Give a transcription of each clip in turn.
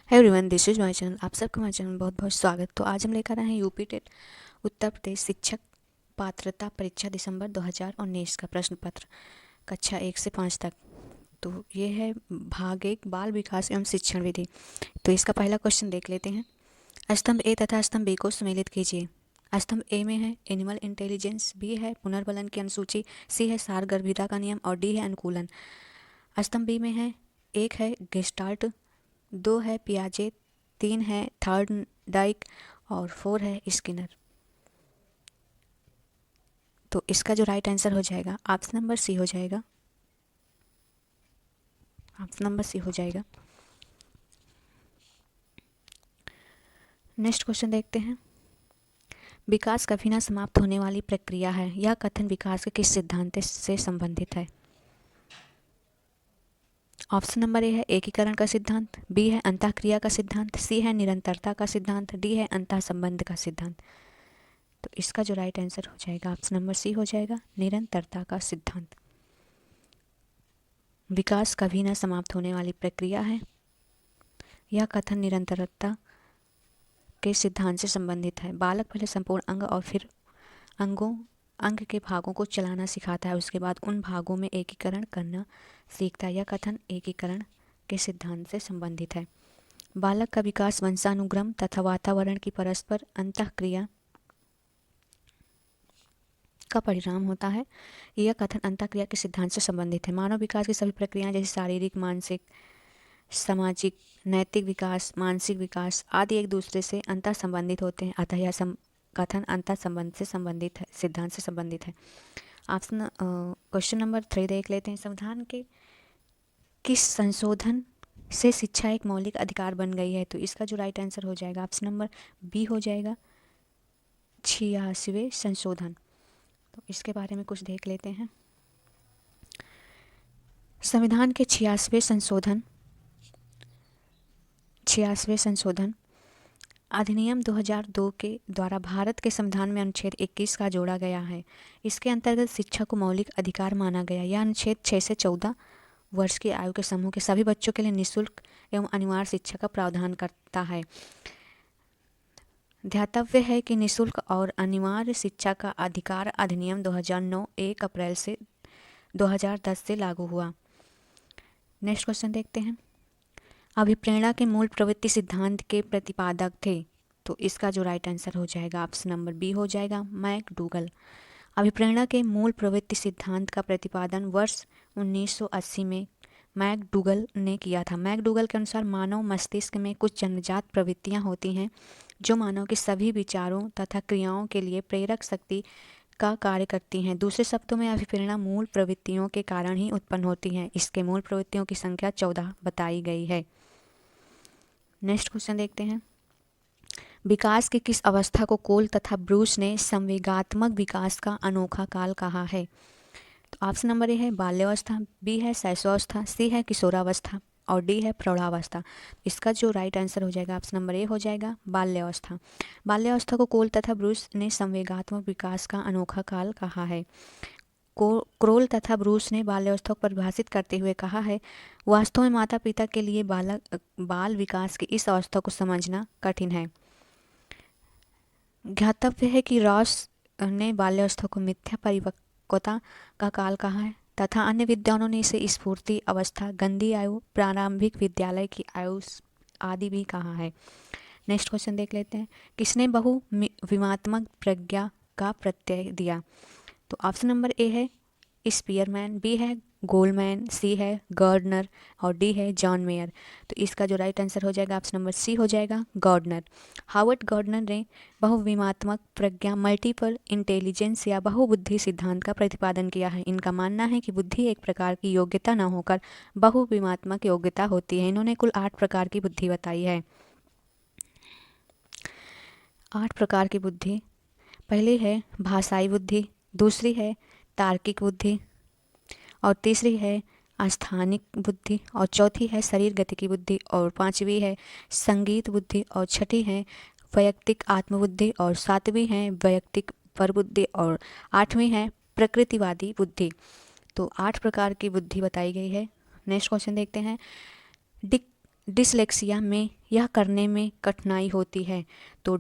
है everyone, this is my channel. आप सबका माय चैनल में बहुत बहुत स्वागत। तो आज हम लेकर आए हैं यूपी टेट उत्तर प्रदेश शिक्षक पात्रता परीक्षा दिसंबर 2019 का प्रश्न पत्र कक्षा 1 से 5 तक। तो ये है भाग 1 बाल विकास एवं शिक्षण विधि। तो इसका पहला क्वेश्चन देख लेते हैं। स्तंभ ए तथा स्तंभ बी को सम्मिलित कीजिए। स्तंभ ए में है एनिमल इंटेलिजेंस, बी है पुनर्बलन की अनुसूची, सी है सारगर्भिता का नियम और डी है अनुकूलन। स्तंभ बी में है 1 है गेस्टाल्ट, 2 है पियाजे, 3 है थर्ड डाइक और 4 है स्किनर। तो इसका जो राइट आंसर हो जाएगा ऑप्शन नंबर सी हो जाएगा। ऑप्शन नंबर सी हो जाएगा। नेक्स्ट क्वेश्चन देखते हैं। विकास कभी ना समाप्त होने वाली प्रक्रिया है। यह कथन विकास के किस सिद्धांत से संबंधित है? ऑप्शन नंबर ए है एकीकरण का सिद्धांत, बी है अंतःक्रिया का सिद्धांत, सी है निरंतरता का सिद्धांत, डी है अंतः संबंध का सिद्धांत। तो इसका जो राइट आंसर हो जाएगा ऑप्शन नंबर सी हो जाएगा, निरंतरता का सिद्धांत। विकास कभी न समाप्त होने वाली प्रक्रिया है। यह कथन निरंतरता के सिद्धांत से संबंधित है। बालक पहले संपूर्ण अंग और फिर अंग के भागों को चलाना सिखाता है, उसके बाद उन भागों में एकीकरण करना सीखता है। यह कथन एकीकरण के सिद्धांत से संबंधित है। बालक का विकास वंशानुक्रम तथा वातावरण की परस्पर अंतःक्रिया का परिणाम होता है। यह कथन अंतःक्रिया के सिद्धांत से संबंधित है। मानव विकास की सभी प्रक्रियाएं जैसे शारीरिक, मानसिक, सामाजिक, नैतिक विकास, मानसिक विकास आदि एक दूसरे से अंतः संबंधित होते हैं। अतः यह कथन अंतः संबंध से संबंधित है, सिद्धांत से संबंधित है। ऑप्शन क्वेश्चन नंबर 3 देख लेते हैं। संविधान के किस संशोधन से शिक्षा एक मौलिक अधिकार बन गई है? तो इसका जो राइट आंसर हो जाएगा ऑप्शन नंबर बी हो जाएगा, 86वें संशोधन। तो इसके बारे में कुछ देख लेते हैं। संविधान के 86वें संशोधन अधिनियम 2002 के द्वारा भारत के संविधान में अनुच्छेद 21 का जोड़ा गया है। इसके अंतर्गत शिक्षा को मौलिक अधिकार माना गया। यह अनुच्छेद 6 से 14 वर्ष की आयु के समूह के सभी बच्चों के लिए निःशुल्क एवं अनिवार्य शिक्षा का प्रावधान करता है। ध्यातव्य है कि निःशुल्क और अनिवार्य शिक्षा का अधिकार अधिनियम 2009 1 अप्रैल से 2010 से लागू हुआ। नेक्स्ट क्वेश्चन देखते हैं। अभिप्रेरणा के मूल प्रवृत्ति सिद्धांत के प्रतिपादक थे। तो इसका जो राइट आंसर हो जाएगा ऑप्शन नंबर बी हो जाएगा, मैकडूगल। अभिप्रेरणा के मूल प्रवृत्ति सिद्धांत का प्रतिपादन वर्ष 1980 में मैकडूगल ने किया था। मैकडूगल के अनुसार मानव मस्तिष्क में कुछ जन्मजात प्रवृत्तियां होती हैं जो मानव के सभी विचारों तथा क्रियाओं के लिए प्रेरक शक्ति का कार्य करती हैं। दूसरे शब्दों में अभिप्रेरणा मूल प्रवृत्तियों के कारण ही उत्पन्न होती हैं। इसके मूल प्रवृत्तियों की संख्या 14 बताई गई है। नेक्स्ट क्वेश्चन देखते हैं। विकास की किस अवस्था को कोल तथा ब्रूस ने संवेगात्मक विकास का अनोखा काल कहा है? तो ऑप्शन नंबर ए है बाल्यावस्था, बी है शैशवावस्था, सी है किशोरावस्था और डी है प्रौढ़ावस्था। इसका जो राइट आंसर हो जाएगा ऑप्शन नंबर ए हो जाएगा, बाल्यावस्था। बाल्यावस्था को कोल तथा ब्रूस ने संवेगात्मक विकास का अनोखा काल कहा है। क्रोल तथा ब्रूस ने बाल्यावस्था को परिभाषित करते हुए कहा है, वास्तव में माता पिता के लिए बाल विकास की इस अवस्था को समझना कठिन है। ज्ञातव्य है कि रॉस ने बाल्यावस्था को मिथ्या परिपक्वता का काल कहा है तथा अन्य विद्वानों ने इसे स्फूर्ति अवस्था, गंदी आयु, प्रारंभिक विद्यालय की आयु आदि भी कहा है। नेक्स्ट क्वेश्चन देख लेते हैं। किसने बहुविमात्मक प्रज्ञा का प्रत्यय दिया? तो ऑप्शन नंबर ए है स्पीयरमैन, बी है गोलमैन, सी है गार्डनर और डी है जॉन मेयर। तो इसका जो राइट आंसर हो जाएगा ऑप्शन नंबर सी हो जाएगा, गार्डनर। हावर्ड गार्डनर ने बहुविमात्मक प्रज्ञा मल्टीपल इंटेलिजेंस या बहुबुद्धि सिद्धांत का प्रतिपादन किया है। इनका मानना है कि बुद्धि एक प्रकार की योग्यता न होकर बहुविमात्मक योग्यता होती है। इन्होंने कुल 8 प्रकार की बुद्धि बताई है। 8 प्रकार की बुद्धि। पहली है भाषाई बुद्धि, दूसरी है तार्किक बुद्धि और तीसरी है स्थानिक बुद्धि और चौथी है शरीर गति की बुद्धि और पांचवी है संगीत बुद्धि और छठी है वैयक्तिक आत्मबुद्धि और सातवीं है वैयक्तिक परबुद्धि और आठवीं है प्रकृतिवादी बुद्धि। तो 8 प्रकार की बुद्धि बताई गई है। नेक्स्ट क्वेश्चन देखते हैं। डिसलेक्सिया में यह करने में कठिनाई होती है। तो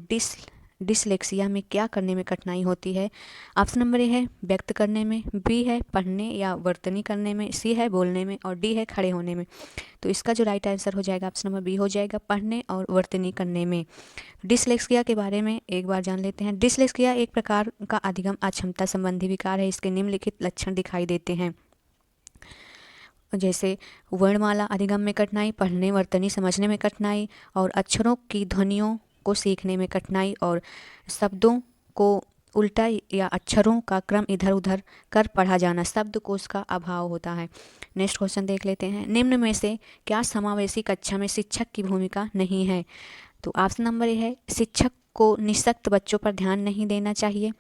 डिसलेक्सिया में क्या करने में कठिनाई होती है? ऑप्शन नंबर ए है व्यक्त करने में, बी है पढ़ने या वर्तनी करने में, सी है बोलने में और डी है खड़े होने में। तो इसका जो राइट आंसर हो जाएगा ऑप्शन नंबर बी हो जाएगा, पढ़ने और वर्तनी करने में। डिसलेक्सिया के बारे में एक बार जान लेते हैं। डिसलेक्सिया एक प्रकार का अधिगम अक्षमता संबंधी विकार है। इसके निम्नलिखित लक्षण दिखाई देते हैं, जैसे वर्णमाला अधिगम में कठिनाई, पढ़ने वर्तनी समझने में कठिनाई और अक्षरों की ध्वनियों को सीखने में कठिनाई और शब्दों को उल्टा या अक्षरों का क्रम इधर उधर कर पढ़ा जाना, शब्दकोश का अभाव होता है। नेक्स्ट क्वेश्चन देख लेते हैं। निम्न में से क्या समावेशी कक्षा में शिक्षक की भूमिका नहीं है? तो ऑप्शन नंबर ए है शिक्षक को निःशक्त बच्चों पर ध्यान नहीं देना चाहिए,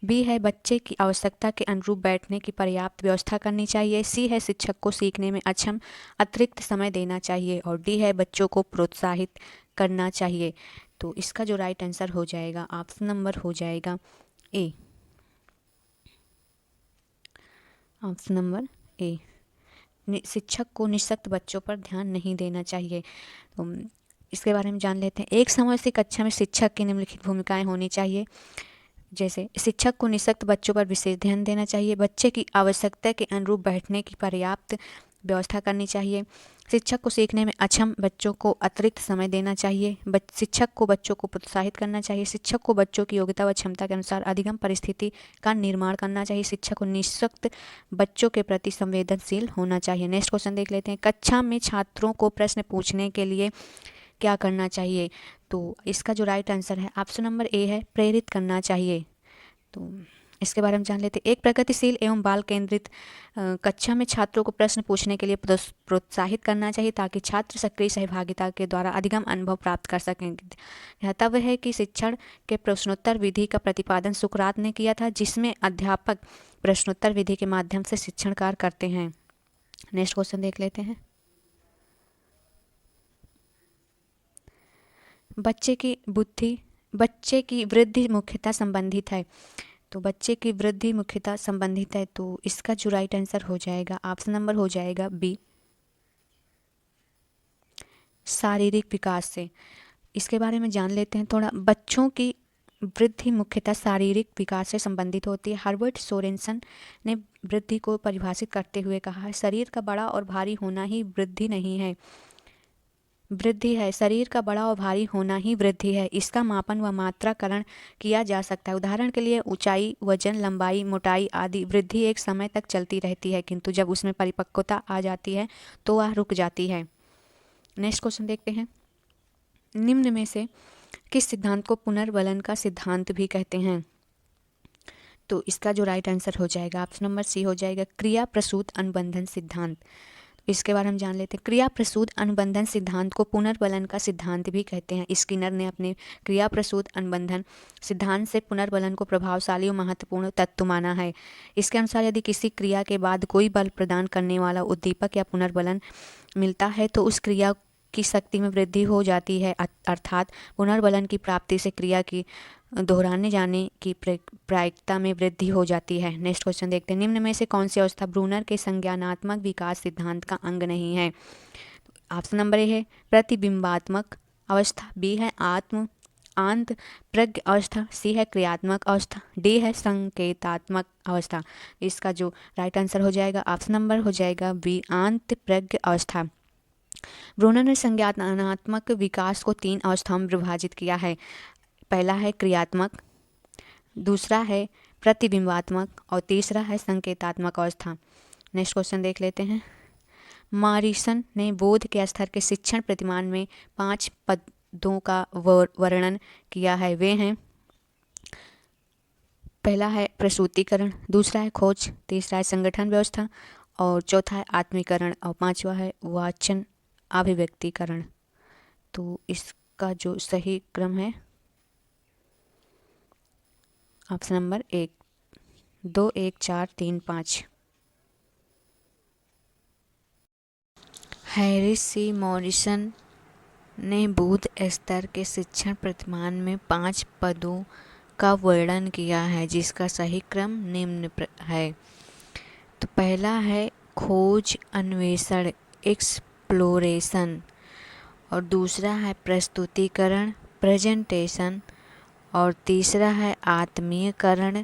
बी है बच्चे की आवश्यकता के अनुरूप बैठने की पर्याप्त व्यवस्था करनी चाहिए, सी है शिक्षक को सीखने में अक्षम अतिरिक्त समय देना चाहिए और डी है बच्चों को प्रोत्साहित करना चाहिए। तो इसका जो राइट आंसर हो जाएगा ऑप्शन नंबर हो जाएगा ए, ऑप्शन नंबर ए, शिक्षक को निःशक्त बच्चों पर ध्यान नहीं देना चाहिए। तो इसके बारे में जान लेते हैं। एक समय से कक्षा में शिक्षक की निम्नलिखित भूमिकाएं होनी चाहिए, जैसे शिक्षक को निःशक्त बच्चों पर विशेष ध्यान देना चाहिए, बच्चे की आवश्यकता के अनुरूप बैठने की पर्याप्त व्यवस्था करनी चाहिए, शिक्षक को सीखने में अक्षम बच्चों को अतिरिक्त समय देना चाहिए, शिक्षक को बच्चों को प्रोत्साहित करना चाहिए, शिक्षक को बच्चों की योग्यता व क्षमता के अनुसार अधिगम परिस्थिति का निर्माण करना चाहिए, शिक्षक को निःशक्त बच्चों के प्रति संवेदनशील होना चाहिए। नेक्स्ट क्वेश्चन देख लेते हैं। कक्षा में छात्रों को प्रश्न पूछने के लिए क्या करना चाहिए? तो इसका जो राइट आंसर है ऑप्शन नंबर ए है प्रेरित करना चाहिए। तो इसके बारे में जान लेते हैं। एक प्रगतिशील एवं बाल केंद्रित कक्षा में छात्रों को प्रश्न पूछने के लिए प्रोत्साहित करना चाहिए ताकि छात्र सक्रिय सहभागिता के द्वारा अधिगम अनुभव प्राप्त कर सकें। ध्यातव्य है कि शिक्षण के प्रश्नोत्तर विधि का प्रतिपादन सुकरात ने किया था, जिसमें अध्यापक प्रश्नोत्तर विधि के माध्यम से शिक्षण कार्य करते हैं। नेक्स्ट क्वेश्चन देख लेते हैं। बच्चे की वृद्धि मुख्यतः संबंधित है। तो बच्चे की वृद्धि मुख्यतः संबंधित है, तो इसका जो राइट आंसर हो जाएगा ऑप्शन नंबर हो जाएगा बी, शारीरिक विकास से। इसके बारे में जान लेते हैं थोड़ा। बच्चों की वृद्धि मुख्यतः शारीरिक विकास से संबंधित होती है। हर्बर्ट सोरेनसन ने वृद्धि को परिभाषित करते हुए कहा है, शरीर का बड़ा और भारी होना ही वृद्धि नहीं है, वृद्धि है। शरीर का बड़ा और भारी होना ही वृद्धि है। इसका मापन व मात्राकरण किया जा सकता है। उदाहरण के लिए ऊंचाई, वजन, लंबाई, मोटाई आदि वृद्धि एक समय तक चलती रहती है, किंतु जब उसमें परिपक्वता आ जाती है तो वह रुक जाती है। नेक्स्ट क्वेश्चन देखते हैं। निम्न में से किस सिद्धांत को पुनर्बलन का सिद्धांत भी कहते हैं? तो इसका जो राइट आंसर हो जाएगा ऑप्शन नंबर सी हो जाएगा, क्रिया प्रसूत अनुबंधन सिद्धांत। इसके बारे में जान लेते हैं। क्रिया प्रसूत अनुबंधन सिद्धांत को पुनर्बलन का सिद्धांत भी कहते हैं। स्किनर ने अपने क्रिया प्रसूत अनुबंधन सिद्धांत से पुनर्बलन को प्रभावशाली और महत्वपूर्ण तत्व माना है। इसके अनुसार यदि किसी क्रिया के बाद कोई बल प्रदान करने वाला उद्दीपक या पुनर्बलन मिलता है तो उस क्रिया की शक्ति में वृद्धि हो जाती है, अर्थात पुनर्बलन की प्राप्ति से क्रिया की दोहराने जाने की प्रायिकता में वृद्धि हो जाती है। नेक्स्ट क्वेश्चन देखते हैं। निम्न में से कौन सी अवस्था ब्रूनर के संज्ञानात्मक विकास सिद्धांत का अंग नहीं है? ऑप्शन नंबर ए है प्रतिबिंबात्मक अवस्था, बी है आंत प्रज्ञ अवस्था, सी है क्रियात्मक अवस्था, डी है संकेतात्मक अवस्था। इसका जो राइट आंसर हो जाएगा ऑप्शन नंबर हो जाएगा बी, आंत प्रज्ञ अवस्था। ब्रूनर ने संज्ञानात्मक विकास को 3 अवस्थाओं में विभाजित किया है। पहला है क्रियात्मक, दूसरा है प्रतिबिंबात्मक और तीसरा है संकेतात्मक अवस्था। नेक्स्ट क्वेश्चन देख लेते हैं। मॉरिसन ने बोध के स्तर के शिक्षण प्रतिमान में 5 पदों का वर्णन किया है। वे हैं, पहला है प्रसूतीकरण, दूसरा है खोज, तीसरा है संगठन व्यवस्था और चौथा है आत्मीकरण और पांचवा है वाचन अभिव्यक्तिकरण। तो इसका जो सही क्रम है ऑप्शन नंबर 1, 2, 1, 4, 3, 5। हैरिस सी मॉरिसन ने बोध स्तर के शिक्षण प्रतिमान में 5 पदों का वर्णन किया है, जिसका सही क्रम निम्न है। तो पहला है खोज, अन्वेषण, एक्सप्लोरेशन और दूसरा है प्रस्तुतिकरण, प्रेजेंटेशन, और तीसरा है आत्मीयकरण,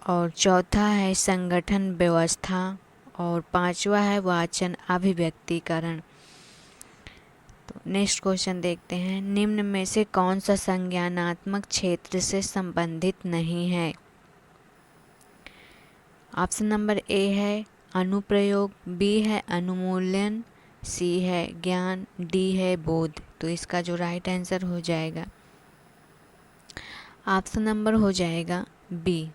और चौथा है संगठन व्यवस्था, और पांचवा है वाचन अभिव्यक्तिकरण। तो नेक्स्ट क्वेश्चन देखते हैं, निम्न में से कौन सा संज्ञानात्मक क्षेत्र से संबंधित नहीं है? ऑप्शन नंबर ए है अनुप्रयोग, बी है अनुमूल्यन, सी है ज्ञान, डी है बोध। तो इसका जो राइट आंसर हो जाएगा ऑप्शन नंबर हो जाएगा बी,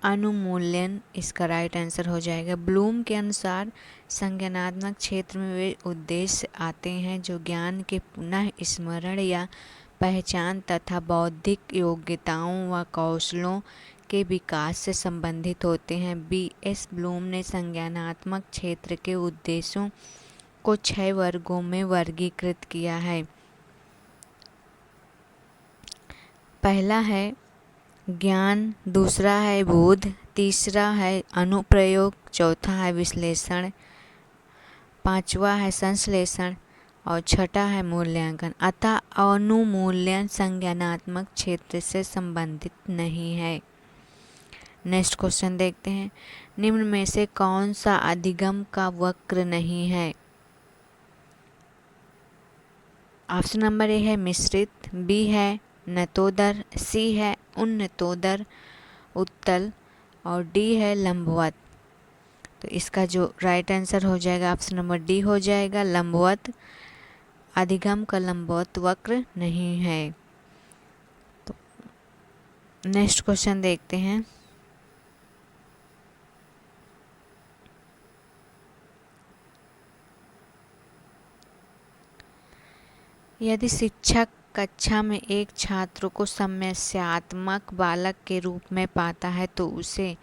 अनुमूल्यन इसका राइट आंसर हो जाएगा। ब्लूम के अनुसार संज्ञानात्मक क्षेत्र में वे उद्देश्य आते हैं जो ज्ञान के पुनः स्मरण या पहचान तथा बौद्धिक योग्यताओं व कौशलों के विकास से संबंधित होते हैं। बी एस ब्लूम ने संज्ञानात्मक क्षेत्र के उद्देश्यों को 6 वर्गों में वर्गीकृत किया है। पहला है ज्ञान, दूसरा है बोध, तीसरा है अनुप्रयोग, चौथा है विश्लेषण, पांचवा है संश्लेषण और छठा है मूल्यांकन। अतः अनुमूल्यन संज्ञानात्मक क्षेत्र से संबंधित नहीं है। नेक्स्ट क्वेश्चन देखते हैं, निम्न में से कौन सा अधिगम का वक्र नहीं है? ऑप्शन नंबर ए है मिश्रित, बी है नतोदर, सी है उन्नतोदर उत्तल और डी है लंबवत। तो इसका जो राइट आंसर हो जाएगा ऑप्शन नंबर डी हो जाएगा लंबवत। अधिगम का लंबवत वक्र नहीं है। तो नेक्स्ट क्वेश्चन देखते हैं, यदि शिक्षक कक्षा में एक छात्र को समस्यात्मक बालक के रूप में पाता है तो उसे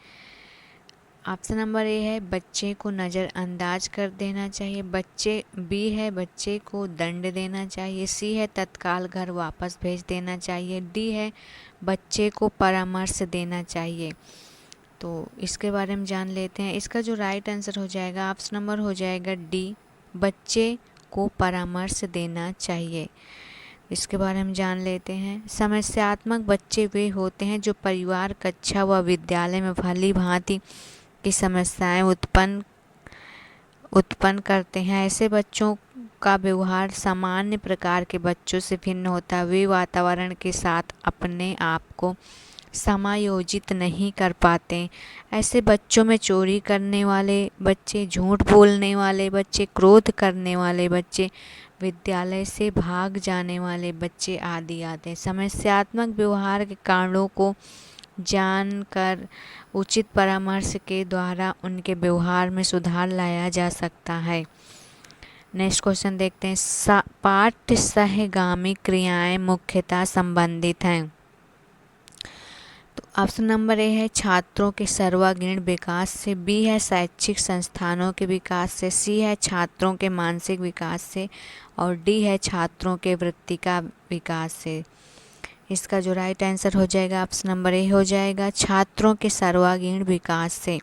ऑप्शन नंबर ए है बच्चे को नज़रअंदाज कर देना चाहिए, बी है बच्चे को दंड देना चाहिए, सी है तत्काल घर वापस भेज देना चाहिए, डी है बच्चे को परामर्श देना चाहिए। तो इसके बारे में जान लेते हैं। इसका जो राइट आंसर हो जाएगा ऑप्शन नंबर हो जाएगा डी, बच्चे को परामर्श देना चाहिए। इसके बारे में जान लेते हैं। समस्यात्मक बच्चे वे होते हैं जो परिवार, कक्षा व विद्यालय में भली भांति की समस्याएं उत्पन्न करते हैं। ऐसे बच्चों का व्यवहार सामान्य प्रकार के बच्चों से भिन्न होता है। वे वातावरण के साथ अपने आप को समायोजित नहीं कर पाते। ऐसे बच्चों में चोरी करने वाले बच्चे, झूठ बोलने वाले बच्चे, क्रोध करने वाले बच्चे, विद्यालय से भाग जाने वाले बच्चे आदि आते हैं। समस्यात्मक व्यवहार के कारणों को जानकर उचित परामर्श के द्वारा उनके व्यवहार में सुधार लाया जा सकता है। नेक्स्ट क्वेश्चन देखते हैं, पाठ्य सहगामी क्रियाएं मुख्यतः संबंधित हैं। तो ऑप्शन नंबर ए है छात्रों के सर्वांगीण विकास से, बी है शैक्षिक संस्थानों के विकास से, सी है छात्रों के मानसिक विकास से और डी है छात्रों के वृत्ति का विकास से। इसका जो राइट आंसर हो जाएगा ऑप्शन नंबर ए हो जाएगा छात्रों के सर्वांगीण विकास से।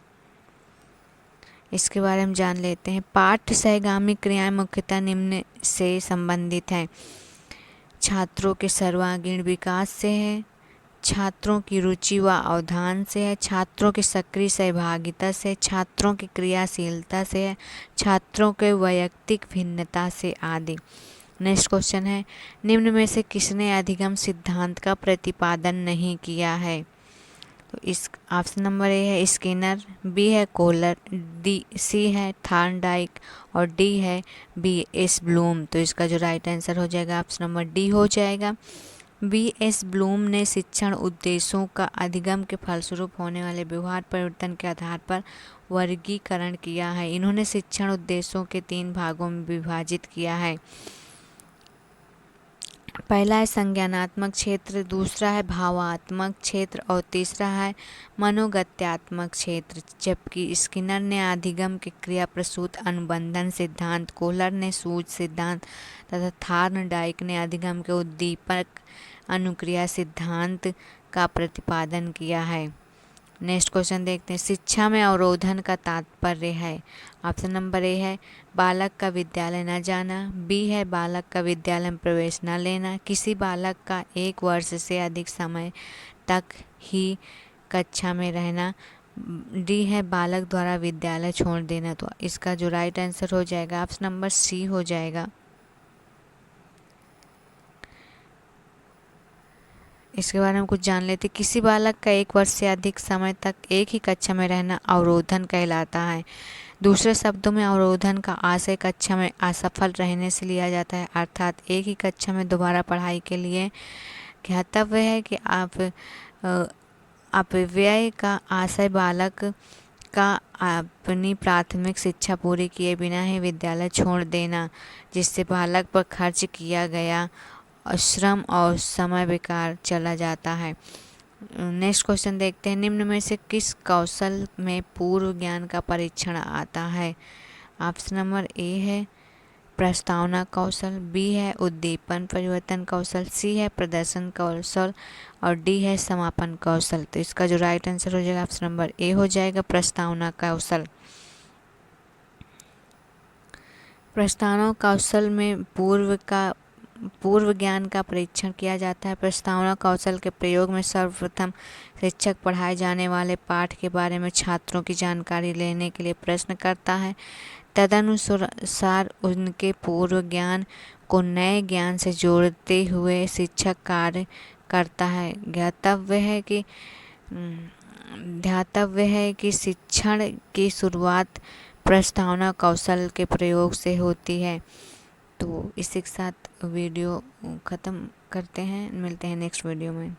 इसके बारे में जान लेते हैं। पाठ्य सहगामी क्रियाएं मुख्यतः निम्न से संबंधित हैं। छात्रों के सर्वांगीण विकास से है, छात्रों की रुचि व अवधान से है, छात्रों की सक्रिय सहभागिता से, छात्रों की क्रियाशीलता से है, छात्रों के वैयक्तिक भिन्नता से आदि। नेक्स्ट क्वेश्चन है, निम्न में से किसने अधिगम सिद्धांत का प्रतिपादन नहीं किया है? तो इस ऑप्शन नंबर ए है स्किनर, बी है कोहलर, सी है थॉर्नडाइक और डी है बी एस ब्लूम। तो इसका जो राइट आंसर हो जाएगा ऑप्शन नंबर डी हो जाएगा। बी एस ब्लूम ने शिक्षण उद्देश्यों का अधिगम के फलस्वरूप होने वाले व्यवहार परिवर्तन के आधार पर वर्गीकरण किया है। इन्होंने शिक्षण उद्देश्यों के 3 भागों में विभाजित किया है। पहला है संज्ञानात्मक क्षेत्र, दूसरा है भावात्मक क्षेत्र और तीसरा है मनोगत्यात्मक क्षेत्र। जबकि स्किनर ने अधिगम के क्रिया प्रसूत अनुबंधन सिद्धांत, कोहलर ने सूझ सिद्धांत तथा थॉर्नडाइक ने अधिगम के उद्दीपक अनुक्रिया सिद्धांत का प्रतिपादन किया है। नेक्स्ट क्वेश्चन देखते हैं, शिक्षा में अवरोधन का तात्पर्य है। ऑप्शन नंबर ए है बालक का विद्यालय न जाना, बी है बालक का विद्यालय में प्रवेश न लेना, किसी बालक का 1 वर्ष से अधिक समय तक ही कक्षा में रहना, डी है बालक द्वारा विद्यालय छोड़ देना। तो इसका जो राइट आंसर हो जाएगा ऑप्शन नंबर सी हो जाएगा। इसके बारे में कुछ जान लेते, किसी बालक का 1 वर्ष से अधिक समय तक एक ही कक्षा में रहना अवरोधन कहलाता है। दूसरे शब्दों में अवरोधन का आशय कक्षा में असफल रहने से लिया जाता है, अर्थात एक ही कक्षा में दोबारा पढ़ाई के लिए ज्ञातव्य है कि अपव्यय का आशय बालक का अपनी प्राथमिक शिक्षा पूरी किए बिना ही विद्यालय छोड़ देना, जिससे बालक पर खर्च किया गया श्रम और समय बेकार चला जाता है। नेक्स्ट क्वेश्चन देखते हैं, निम्न में से किस कौशल में पूर्व ज्ञान का परीक्षण आता है। ऑप्शन नंबर ए है प्रस्तावना कौशल, बी है उद्दीपन परिवर्तन कौशल, सी है प्रदर्शन कौशल और डी है समापन कौशल। तो इसका जो राइट आंसर हो जाएगा ऑप्शन नंबर ए हो जाएगा प्रस्तावना कौशल। प्रस्तावना कौशल में पूर्व ज्ञान का परीक्षण किया जाता है। प्रस्तावना कौशल के प्रयोग में सर्वप्रथम शिक्षक पढ़ाए जाने वाले पाठ के बारे में छात्रों की जानकारी लेने के लिए प्रश्न करता है, तदनुसार उनके पूर्व ज्ञान को नए ज्ञान से जोड़ते हुए शिक्षक कार्य करता है। ध्यातव्य है कि शिक्षण की शुरुआत प्रस्तावना कौशल के प्रयोग से होती है। तो इसी के साथ वीडियो ख़त्म करते हैं, मिलते हैं नेक्स्ट वीडियो में।